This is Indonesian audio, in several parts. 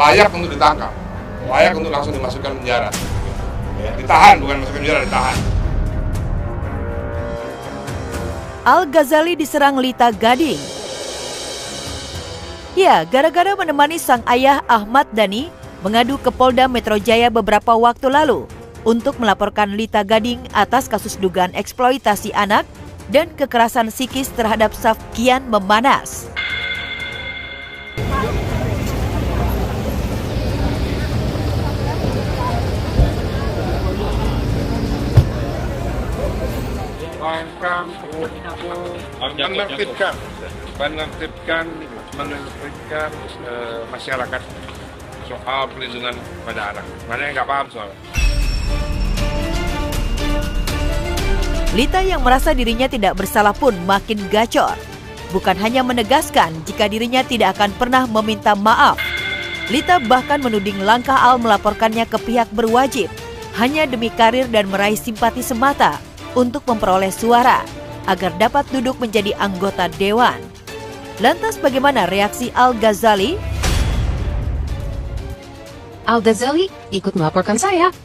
layak untuk ditangkap, layak untuk langsung dimasukkan penjara. Ya, ditahan, bukan masukkan penjara, ditahan. Al-Ghazali diserang Lita Gading. Ya, gara-gara menemani sang ayah Ahmad Dhani mengadu ke Polda Metro Jaya beberapa waktu lalu untuk melaporkan Lita Gading atas kasus dugaan eksploitasi anak dan kekerasan psikis terhadap Saf kian memanas. menertibkan masyarakat soal pelindungan pada anak. Mana yang nggak paham soalnya. Lita yang merasa dirinya tidak bersalah pun makin gacor. Bukan hanya menegaskan jika dirinya tidak akan pernah meminta maaf. Lita bahkan menuding langkah Al melaporkannya ke pihak berwajib hanya demi karir dan meraih simpati semata untuk memperoleh suara agar dapat duduk menjadi anggota dewan. Lantas bagaimana reaksi Al-Ghazali? Al-Ghazali ikut melaporkan saya.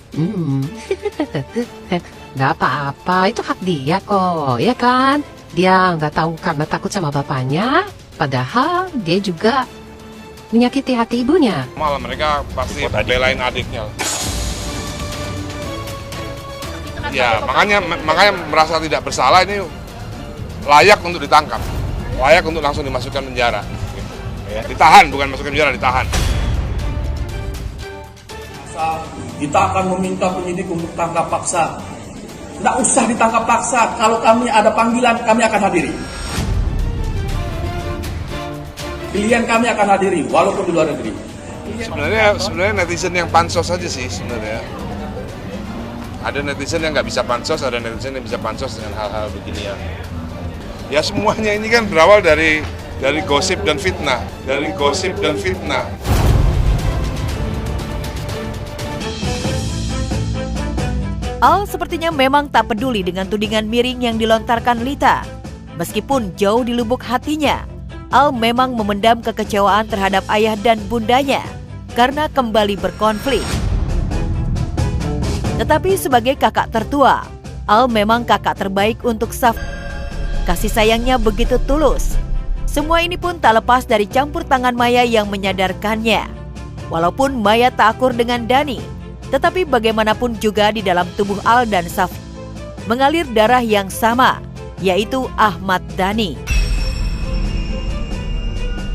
Nggak apa-apa, itu hak dia kok, ya kan? Dia nggak tahu karena takut sama bapaknya, padahal dia juga menyakiti hati ibunya. Malah mereka pasti belain adiknya. Ya, makanya merasa tidak bersalah ini layak untuk ditangkap, layak untuk langsung dimasukkan penjara. Ya, ditahan, bukan masukkan penjara, ditahan. Kita akan meminta penyidik untuk tangkap paksa. Tidak usah ditangkap paksa, kalau kami ada panggilan, kami akan hadiri. Pilihan kami akan hadiri, walaupun di luar negeri. Sebenarnya netizen yang pansos saja sih sebenarnya. Ada netizen yang nggak bisa pansos, ada netizen yang bisa pansos dengan hal-hal beginian. Ya semuanya ini kan berawal dari gosip dan fitnah, Al sepertinya memang tak peduli dengan tudingan miring yang dilontarkan Lita. Meskipun jauh di lubuk hatinya, Al memang memendam kekecewaan terhadap ayah dan bundanya karena kembali berkonflik. Tetapi sebagai kakak tertua, Al memang kakak terbaik untuk Saf. Kasih sayangnya begitu tulus. Semua ini pun tak lepas dari campur tangan Maya yang menyadarkannya. Walaupun Maya tak akur dengan Dhani, tetapi bagaimanapun juga di dalam tubuh Al dan Saf mengalir darah yang sama, yaitu Ahmad Dhani.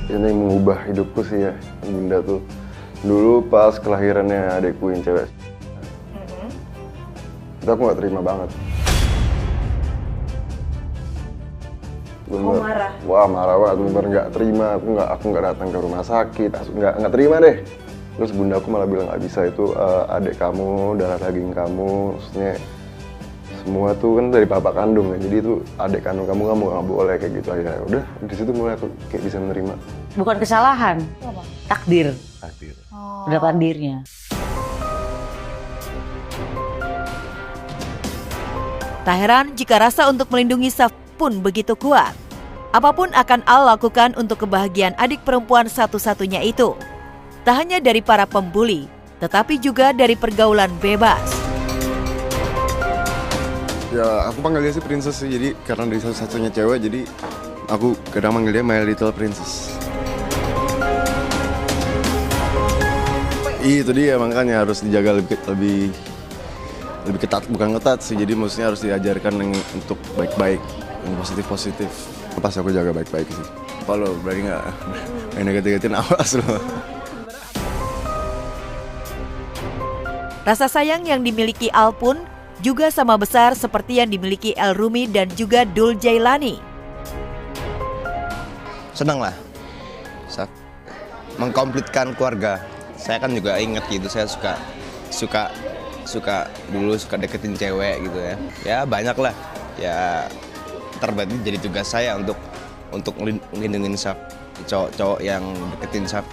Ini yang mengubah hidupku sih ya, Bunda tuh. Dulu pas kelahirannya adekku yang cewek, itu aku gak terima banget. Bener. Marah? Wah marah banget, bener gak terima. Aku gak datang ke rumah sakit, gak terima deh. Terus bunda aku malah bilang gak bisa, itu adik kamu, darah daging kamu, maksudnya semua tuh kan dari bapak kandung kan, jadi itu adik kandung kamu gak boleh kayak gitu. Akhirnya udah di situ mulai aku kayak bisa menerima. Bukan kesalahan, takdir. Udah takdirnya. Tak heran jika rasa untuk melindungi Saf pun begitu kuat. Apapun akan Al lakukan untuk kebahagiaan adik perempuan satu-satunya itu. Tak hanya dari para pembuli, tetapi juga dari pergaulan bebas. Ya aku panggil dia sih princess sih, jadi karena dia satu-satunya cewek, jadi aku kadang manggil dia My Little Princess. Itu dia, makanya harus dijaga lebih ketat, bukan ketat sih, jadi maksudnya harus diajarkan untuk baik-baik, yang positif-positif. Pas aku jaga baik-baik sih. Apa lo, berani nggak main negatif-negatifin, awas lo. Rasa sayang yang dimiliki Al pun juga sama besar seperti yang dimiliki El Rumi dan juga Dul Jailani. Senang lah, mengkomplitkan keluarga. Saya kan juga inget gitu, saya suka dulu deketin cewek gitu ya. Ya banyak lah, ya terberarti jadi tugas saya untuk ngelindungin cowok-cowok yang deketin Saf.